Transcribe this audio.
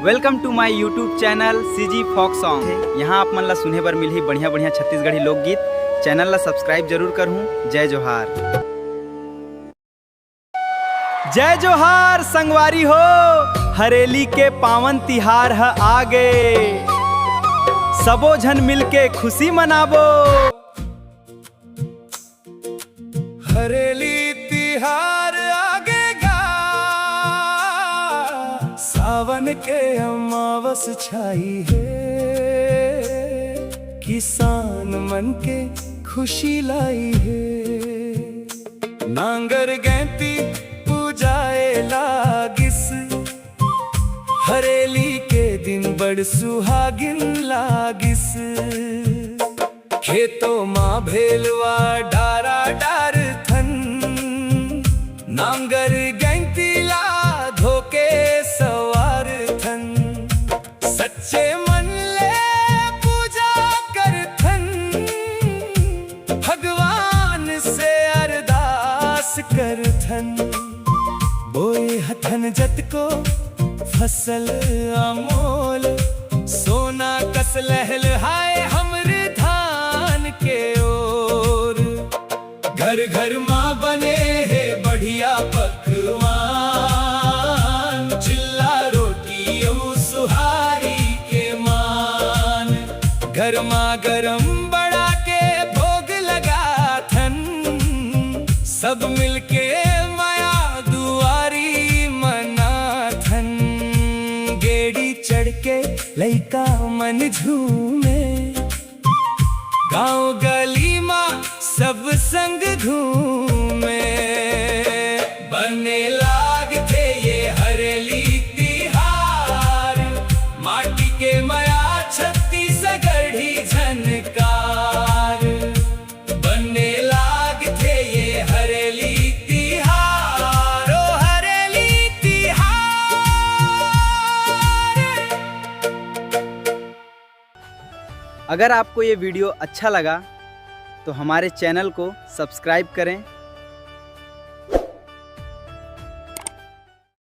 Welcome to my YouTube channel CG folk song. यहाँ आप मन ला सुने बर मिलही बढ़िया बढ़िया छत्तीसगढ़ी लोकगीत। चैनल ला सब्सक्राइब जरूर करहूँ। जय जोहार। जय जोहार संगवारी हो, हरेली के पावन तिहार है आगे, सबो झन मिलके खुशी मनाबो। हरेली तिहार आगेगा, सावन के अमावस छाई है, किसान मन के खुशी लाई है। नांगर गैती पूजाए लागिस, हरेली के दिन बड़ सुहागिन लागिस। खेतों माँ भेलवा डारा डार थन, नांगर गैंतीला धोके सवार थन। सच्चे मन ले पूजा कर थन, भगवान से अरदास कर थन। बोए हथन जत को फसल अमोल, सोना कस लहल हाय हमरे धान के ओर। घर घर माँ बने है बढ़िया पकवान, चिल्ला रोटी और सुहारी के मान। गरमा गरम बड़ा के भोग लगा थन, सब मिलके माया दुआरी मना थन। गेड़ी चढ़ के लइका मन झूमे, गाँव गली माँ सब संग घूमे। बने लाग थे ये हरेली तिहार, माटी के माया छत्तीसगढ़ी झनकार। बने लाग थे ये हरेली तिहार, ओ हरेली तिहार। अगर आपको ये वीडियो अच्छा लगा तो हमारे चैनल को सब्सक्राइब करें